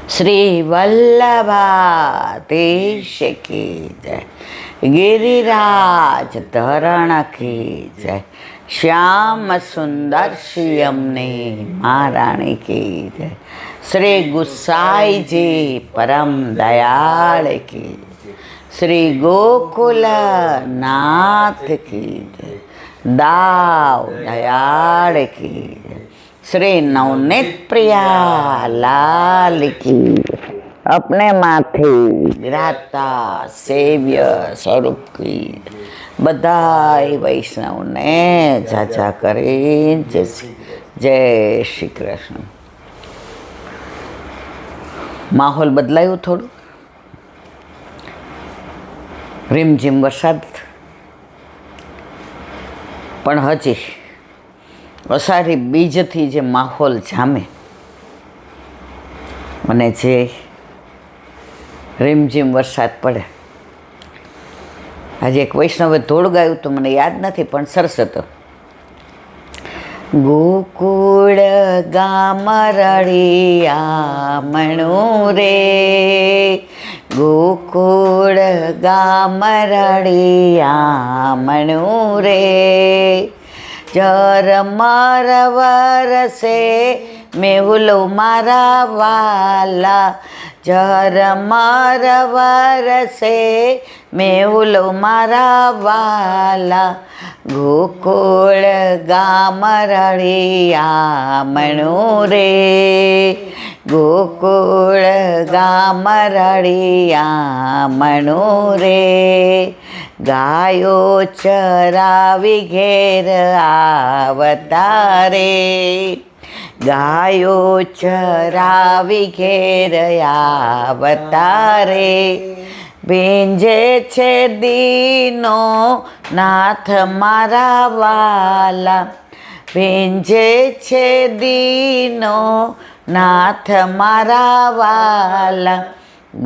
શ્રી વલ્લભાધીશ કી જય, ગિરિરાજ ધરણ કી જય, શ્યામ સુંદર શ્રીયમની મહારાણી કી જય, શ્રી ગુસાઈજી પરમ દયાળ કી જય, શ્રી ગોકુલનાથ કી જય, દાવ દયાળ કી જય, શ્રી નવનીત પ્રિયા લાલ કી, अपने माथे विराजता सेव्य स्वरूप की बधाई वैष्णव ने जाजा करे जय श्री कृष्ण। माहौल बदलायो थोड़ो, રીમઝીમ વરસાદ, પણ હજી અષાઢી બીજથી જે માહોલ જામે અને જે રીમઝીમ વરસાદ પડે. આજે એક વૈષ્ણવે ધોળ ગાયું તો મને યાદ નથી, પણ સરસ હતો. ગોકુળ ગામ રળિયામણું રે, ગોકુળ ગામ રળિયામણું રે, ઝરમર વરસે મેહુલો મારા વાલા, ઝરમર વરસે મેહુલો મારા વાલા, ગોકુળ ગામ રળિયામણું રે, ગોકુળ ગામ રળિયામણું રે, ગાયો ચરાવી ઘેર આવતા રે, ગાયો ચરાવી ઘેર આવતા રે, ભીંજે છે દીનો નાથ મારા વાલા, ભીંજે છે દીનો નાથ મારા વાલા,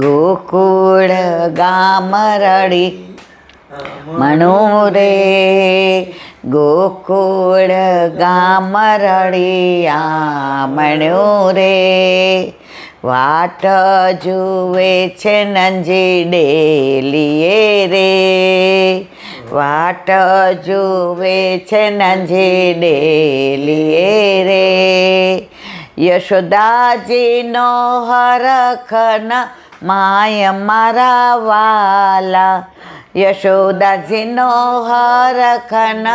ગોકુળ ગામ રળિયામણું રે, ગોકુળ ગામ રળિયામણું રે, વાટ જુએ છે નંજી ડેલીએ રે, વાટ જુએ છે નંજી ડેલીએ રે, યશોદાજીનો હરખન માય મારા વાલા, યશોદાજીનો હરખન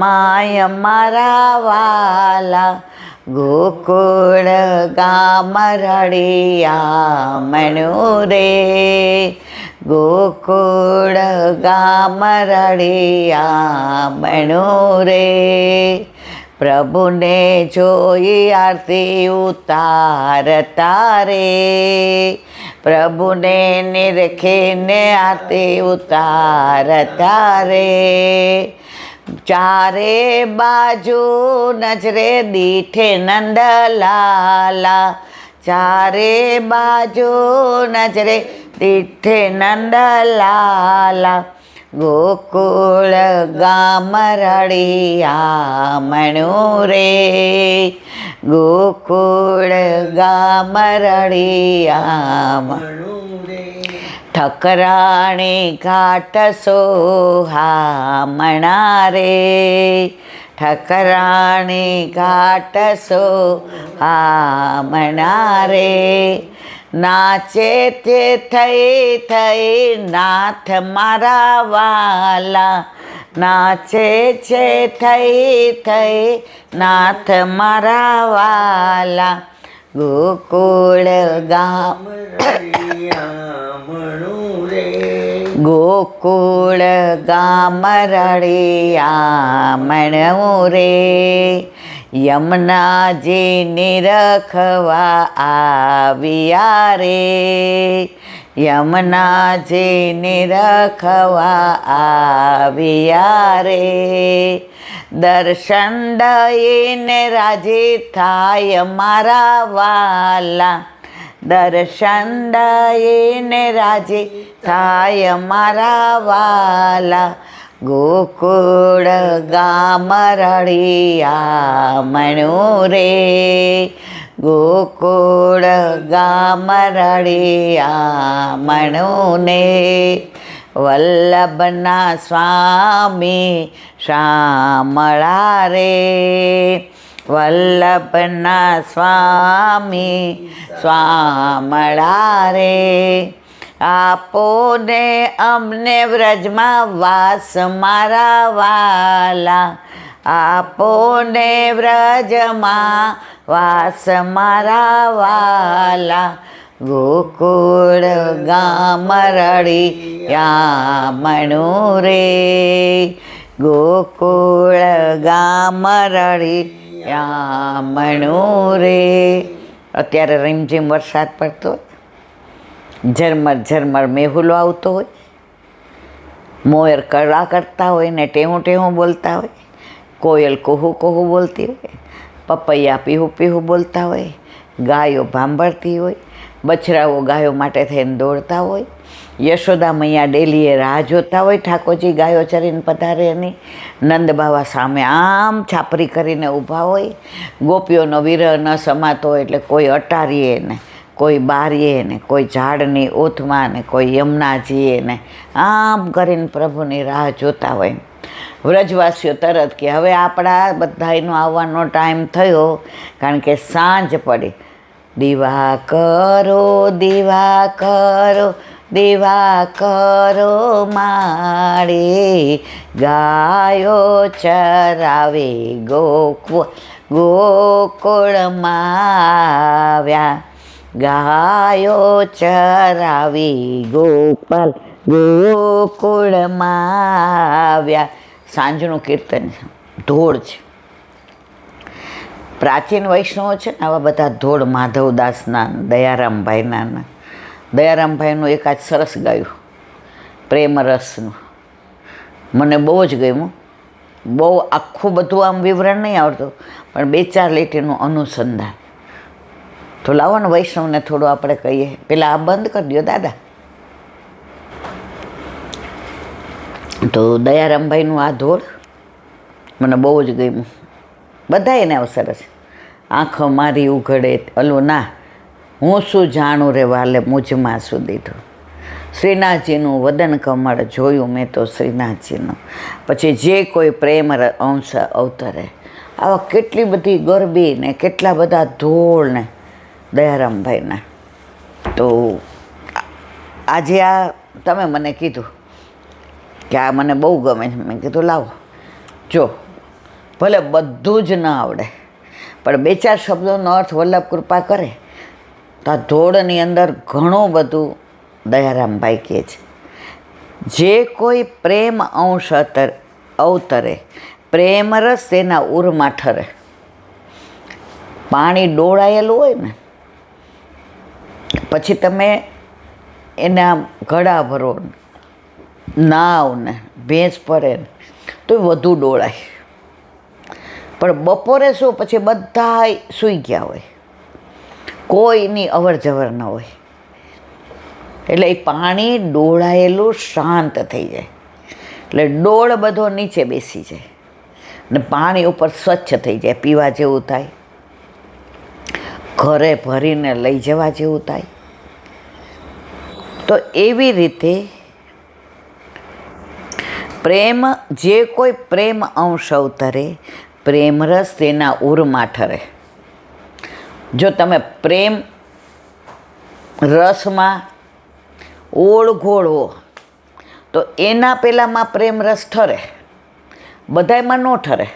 માય મારા વાલા, ગોકુળ ગામ રળિયામણું રે, ગોકુળ ગામ રળિયામણું રે, પ્રભુને જોઈ આરતી ઉતારતા રે, પ્રભુને નિરખીને આરતી ઉતારતા રે, ચારે બાજુ નજરે દીઠે નંદલાલા, ચારે બાજુ નજરે દીઠે નંદલાલા, ગોકુળ ગામ રળિયામણું રે, ગોકુળ ગામ રળિયામણું રે, ઠકરાણી ઘાટ સોહામણા રે, ઠકરાણી ઘાટ સોહામણા રે, નાચે તે થઈ થઈ નાથ મારા વાલા, નાચે છે થઈ થઈ નાથ મારા વાલા, ગોકુળ ગામ રળિયામણું રે, ગોકુળ ગામ રળિયામણું રે, યમુનાજી નિરખવા આવ્યા રે, યમુનાજી નિરખવા આવ્યા રે, દર્શન દઈને રાજી થાય મારા વાલા, દર્શન દઈને રાજી થાય મારા વાલા, ગોકુળ ગામ રળિયામણું રે, ગોકુળ ગામ રળિયામણુને વલ્લભના સ્વામી શામળા રે વલ્લભના સ્વામી શામળા રે આપો ને અમને વ્રજમાં વાસ મારા વાલા આપો ને વ્રજમાં વાસ મારા વાલા ગોકુળ ગામ રળિયામણું રે ગોકુળ ગામ રળિયામણું રે અત્યારે રીમઝીમ વરસાદ પડતો હોય ઝરમર ઝરમર મેહુલો આવતો હોય મોર કળા કરતા હોય ને ટેહું ટેહું બોલતા હોય કોયલ કોહુ કોહુ બોલતી હોય પપૈયા પીહું પીહું બોલતા હોય ગાયો ભાંભળતી હોય બછરાઓ ગાયો માટે થઈને દોડતા હોય યશોદા મૈયા ડેલીએ રાહ જોતા હોય ઠાકોરજી ગાયો ચરીને પધારે એની નંદ બાવા સામે આમ છાપરી કરીને ઊભા હોય ગોપીઓનો વિરહ ન સમાતો હોય એટલે કોઈ અટારીએ ને કોઈ બારીએ ને કોઈ ઝાડની ઓથમાં ને કોઈ યમુનાજીએ ને આમ કરીને પ્રભુની રાહ જોતા હોય વ્રજવાસીઓ તરત કે હવે આપણા બધાનો આવવાનો ટાઈમ થયો કારણ કે સાંજ પડી દીવા કરો દીવા કરો દીવા કરો માળે ગાયો ચરાવે ગોકુળમાં આવ્યા ગાયો ચરાવી ગોપાલ ગોકુળમાં આવ્યા સાંજનું કીર્તન ધોળ છે પ્રાચીન વૈષ્ણવો છે ને આવા બધા ધોળ માધવદાસના દયારામભાઈના દયારામભાઈનું એકાદ સરસ ગાયું પ્રેમ રસનું મને બહુ જ ગમ્યું બહુ આખું બધું આમ વિવરણ નહીં આવડતું પણ 2-4 લીટીનું અનુસંધાન તો લાવો ને વૈષ્ણવને થોડું આપણે કહીએ પેલા આ બંધ કરી દો દાદા તો દયારામભાઈનું આ ધોળ મને બહુ જ ગમ્યું બધા એને અવસર છે આંખ મારી ઉઘડે અલું ના હું શું જાણું રે વાલે મુજમાં શું દીધું શ્રીનાથજીનું વદન કમળ જોયું મેં તો શ્રીનાથજીનું પછી જે કોઈ પ્રેમ અંશ અવતરે આવા કેટલી બધી ગરબી ને કેટલા બધા ધોળ ને દયારામભાઈના તો આજે આ તમે મને કીધું કે આ મને બહુ ગમે છે મેં કીધું લાવો જો ભલે બધું જ ન આવડે પણ 2-4 શબ્દોનો અર્થ વલ્લભ કૃપા કરે તો આ ધોળની અંદર ઘણું બધું દયારામભાઈ કહે છે જે કોઈ પ્રેમ અંશ અવતરે પ્રેમ રસ તેના ઉરમાં ઠરે પાણી ડોળાયેલું હોય ને પછી તમે એના ઘડા ભરો નાવ ને ભેંસ પડે ને તો વધુ ડોળાય પણ બપોરે શું પછી બધા સૂઈ ગયા હોય કોઈની અવર જવર ન હોય એટલે એ પાણી ડોળાયેલું શાંત થઈ જાય એટલે ડોળ બધો નીચે બેસી જાય ને પાણી ઉપર સ્વચ્છ થઈ જાય પીવા જેવું થાય ઘરે ભરીને લઈ જવા જેવું થાય તો એવી રીતે પ્રેમ જે કોઈ પ્રેમ અંશ અવતરે પ્રેમ રસ તેના ઉરમાં ઠરે જો તમે પ્રેમ રસમાં ઓળઘોળવો તો એના પહેલાંમાં પ્રેમ રસ ઠરે બધાયમાં ન ઠરે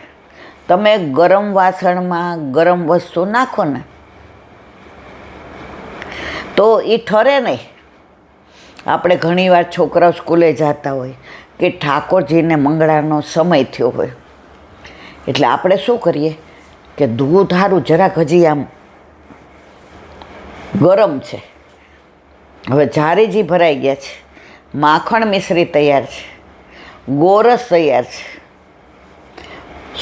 તમે ગરમ વાસણમાં ગરમ વસ્તુ નાખો ને તો એ ઠરે નહીં આપણે ઘણીવાર છોકરાઓ સ્કૂલે જતા હોય કે ઠાકોરજીને મંગળાનો સમય થયો હોય એટલે આપણે શું કરીએ કે દૂધ સારું જરાક હજી આમ ગરમ છે હવે જારીજી ભરાઈ ગયા છે માખણ મિશ્રી તૈયાર છે ગોરસ તૈયાર છે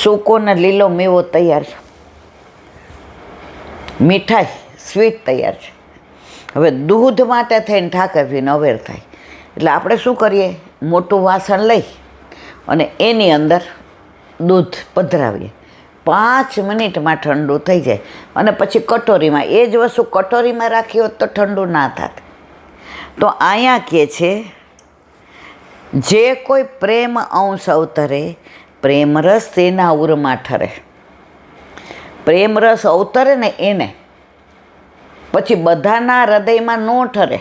સૂકો ને લીલો મેવો તૈયાર છે મીઠાઈ સ્વીટ તૈયાર છે હવે દૂધ માટે થઈને ઠાકરજીને અવેર થાય એટલે આપણે શું કરીએ મોટું વાસણ લઈ અને એની અંદર દૂધ પધરાવીએ 5 મિનિટમાં ઠંડુ થઈ જાય અને પછી કટોરીમાં, એ જ વસ્તુ કટોરીમાં રાખી હોત તો ઠંડુ ના થાત. તો અહીંયા કહે છે જે કોઈ પ્રેમ અંશ અવતરે પ્રેમ રસ તેના ઉરમાં ઠરે. પ્રેમ રસ અવતરે ને એને, પછી બધાના હૃદયમાં ન ઠરે,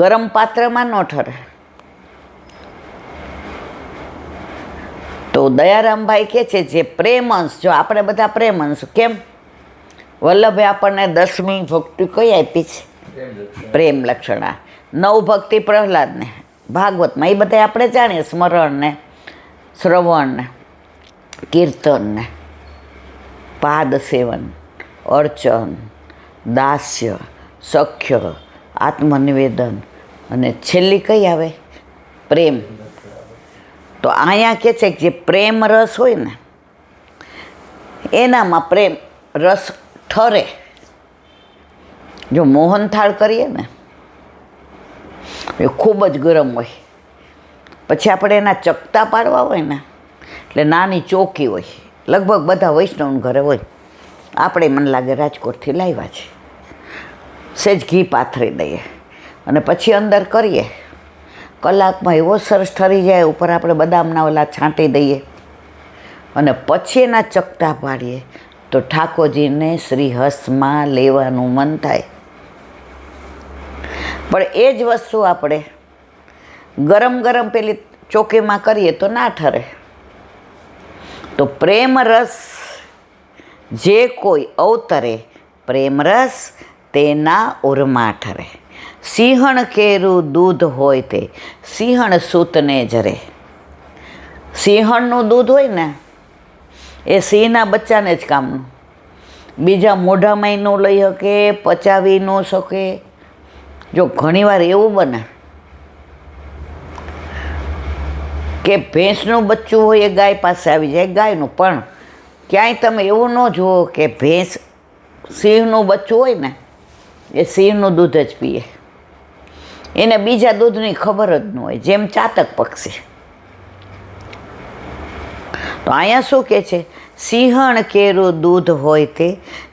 ગરમ પાત્રમાં ન ઠરે. તો દયારામભાઈ કહે છે જે પ્રેમંશ, જો આપણે બધા પ્રેમંશ, કેમ વલ્લભે આપણને 10મી ભક્તિ કઈ આપી છે? પ્રેમ લક્ષણા. 9 ભક્તિ પ્રહલાદને ભાગવતમાં, એ બધા આપણે જાણીએ, સ્મરણ ને શ્રવણ ને કીર્તન ને પાદ સેવન, અર્ચન, દાસ્ય, સખ્ય, આત્મનિવેદન અને છેલ્લી કઈ આવે? પ્રેમ. તો અહીંયા કહે છે કે જે પ્રેમ રસ હોય ને એનામાં પ્રેમ રસ ઠરે. જો મોહનથાળ કરીએ ને એ ખૂબ જ ગરમ હોય, પછી આપણે એના ચકતા પાડવા હોય ને એટલે નાની ચોકી હોય, લગભગ બધા વૈષ્ણવ ઘરે હોય. આપણે મને લાગે રાજકોટથી લાવ્યા છે. સહેજ ઘી પાથરી દઈએ અને પછી અંદર કરીએ, કલાકમાં એવો સરસ ઠરી જાય. ઉપર આપણે બદામના ઓલા છાંટી દઈએ અને પછી એના ચકટા પાડીએ તો ઠાકોરજીને શ્રીહસ્તમાં લેવાનું મન થાય. પણ એ જ વસ્તુ આપણે ગરમ ગરમ પેલી ચોકીમાં કરીએ તો ના ઠરે. તો પ્રેમ રસ જે કોઈ અવતરે પ્રેમ રસ તેના ઉરમાં ઠરે. સિંહણ કેરું દૂધ હોય તે સિંહણ સૂતને જરે. સિંહણનું દૂધ હોય ને એ સિંહના બચ્ચાને જ કામનું, બીજા મોઢામાં ન લઈ શકે, પચાવી ન શકે. જો ઘણીવાર એવું બને કે ભેંસનું બચ્ચું હોય એ ગાય પાસે આવી જાય, ગાયનું, પણ ક્યાંય તમે એવું ન જુઓ કે ભેંસ સિંહનું બચ્ચું હોય ને એ સિંહનું દૂધ જ પીએ, એને બીજા દૂધની ખબર જ ન હોય, જેમ ચાતક પક્ષી. તો અહીંયા શું કહે છે? સિંહણ કેરું દૂધ હોય તે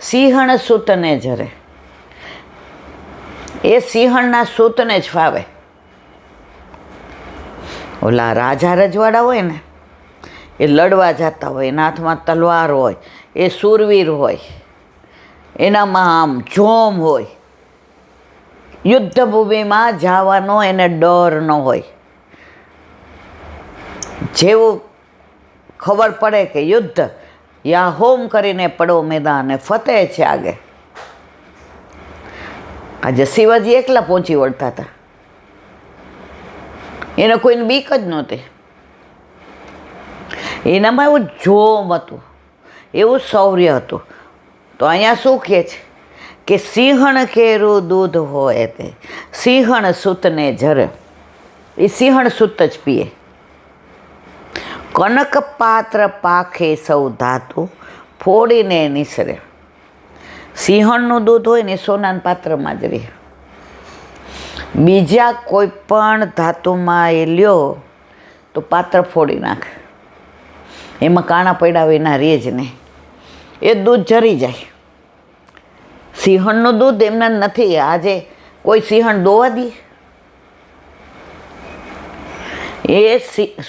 સિંહણ સૂતને જરે. એ સિંહણના સૂતને જ ફાવે. ઓલા રાજા રજવાડા હોય ને એ લડવા જતા હોય, એના હાથમાં તલવાર હોય, એ શૂરવીર હોય, એનામાં આમ જોમ હોય, યુદ્ધભૂમિમાં જવાનો એને ડર ન હોય. જેવું ખબર પડે કે યુદ્ધ, યા હોમ કરીને પડો મેદાન ફતેહ છે આગે. આજે શિવાજી એકલા પહોંચી વળતા હતા, એને કોઈને બીક જ નહોતી. એનામાં એવું જોમ હતું, એવું શૌર્ય હતું. તો અહીંયા શું કહે છે કે સિંહણ કેરું દૂધ હોય તે સિંહણ સૂતને જરે. એ સિંહણ સૂત જ પીએ. કનક પાત્ર પાખે સૌ ધાતુ ફોડીને નિસરે. સિંહણનું દૂધ હોય ને સોનાના પાત્રમાં જ રહે, બીજા કોઈ પણ ધાતુમાં એ લ્યો તો પાત્ર ફોડી નાખે, એમાં કાણા પડ્યા વિના રહે જ નહીં, એ દૂધ જરી જાય. સિંહણનું દૂધ એમના નથી. આજે કોઈ સિંહણ દોવા દે? એ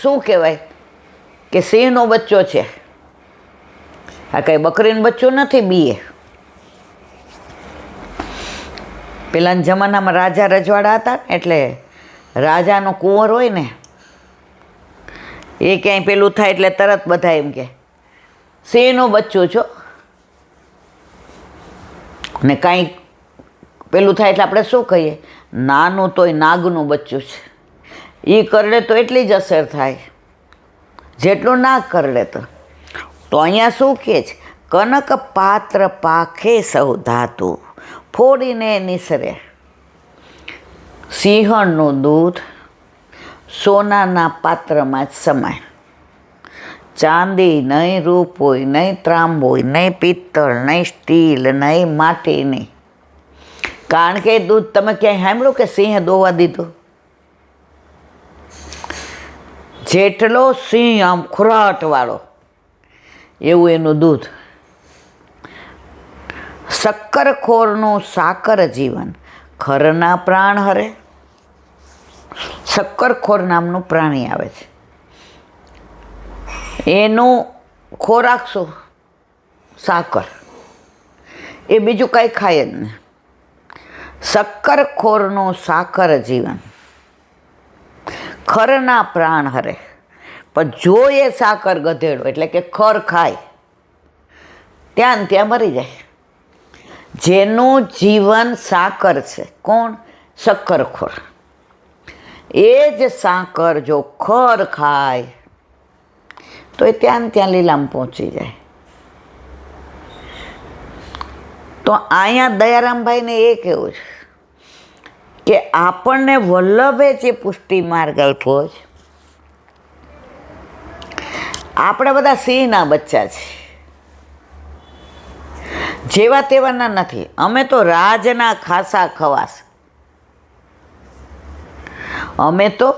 શું કહેવાય કે સિંહનો બચ્ચો છે, આ કંઈ બકરીનું બચ્ચું નથી. બીએ પેલાના જમાનામાં રાજા રજવાડા હતા ને, એટલે રાજાનો કુંવર હોય ને એ ક્યાંય પેલું થાય એટલે તરત બધા એમ કે સિંહનું બચ્ચું છો, ને કાંઈ પેલું થાય એટલે આપણે શું કહીએ? નાનું તોય નાગનું બચ્ચું છે. એ કરડે તો એટલી જ અસર થાય જેટલું નાગ કરડે. તો અહીંયા શું કહે છે? કનક પાત્ર પાખે સૌ ધાતુ ફોડીને નિસરે. સિંહણનું દૂધ સોનાના પાત્રમાં જ સમાય. ચાંદી નહીં, રૂપ હોય નહીં, ત્રાંબ હોય નહીં, પિત્તળ નહીં, સ્ટીલ નહીં, માટી નહીં. કારણ કે દૂધ તમે ક્યાંય સાંભળ્યું કે સિંહે દોવા દીધું? જેટલો સિંહ આમ ખુરાટવાળો એવું એનું દૂધ. શક્કરખોરનું સાકર જીવન, ખરના પ્રાણ હરે. શક્કરખોર નામનું પ્રાણી આવે છે, એનું ખોરાક શું? સાકર. એ બીજું કાંઈ ખાય જ નહીં. શક્કરખોરનું સાકર જીવન, ખરના પ્રાણ હરે. પણ જો એ સાકર ગધેડો એટલે કે ખર ખાય ત્યાં ને ત્યાં મરી જાય. જેનું જીવન સાકર છે, કોણ? શક્કરખોર. એ જ સાકર જો ખર ખાય તો એ ત્યાં ને ત્યાં લીલામ પહોંચી જાય. તો અહીંયા દયારામભાઈને એ કહેવું છે કે આપણને વલ્લભે જે પુષ્ટિ માર્ગ આપ્યો છે, આપણે બધા સિંહના બચ્ચા છે, જેવા તેવાના નથી. અમે તો રાજના ખાસા ખવાસ, અમે તો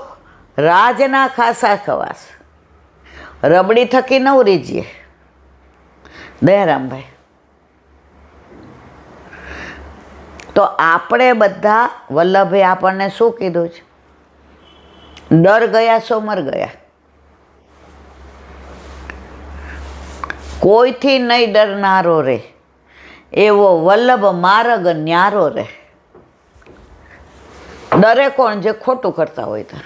રાજના ખાસા ખવાસ, રબડી થકી નવરી જઈએ. દયારામભાઈ, તો આપણે બધા વલ્લભે આપણને શું કીધું છે? ડર ગયા સો મર ગયા. કોઈથી નહીં ડરનારો રે, એવો વલ્લભ માર્ગ ન્યારો રે. ડરે કોણ? જે ખોટું કરતા હોય તો.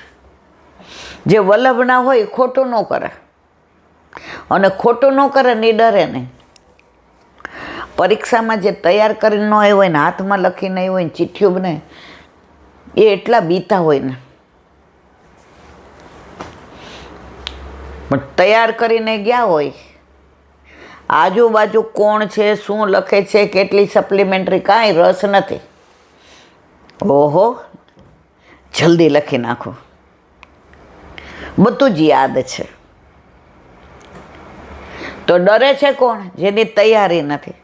જે વલ્લભ ના હોય એ ખોટું ન કરે, અને ખોટું ન કરે ને એ ડરે નહીં. પરીક્ષામાં જે તૈયાર કરીને ન આવ્યો હોય ને, હાથમાં લખીને આવ્યો હોય ને, ચિઠ્ઠીઓ બનાવે, એ એટલા બીતા હોય ને, પણ તૈયાર કરીને ગયા હોય, આજુબાજુ કોણ છે, શું લખે છે, કેટલી સપ્લિમેન્ટરી, કાંઈ રસ નથી. ઓહો, જલ્દી લખી નાખો, બધું જ યાદ છે. તો ડરે છે કોણ? જેની તૈયારી નથી.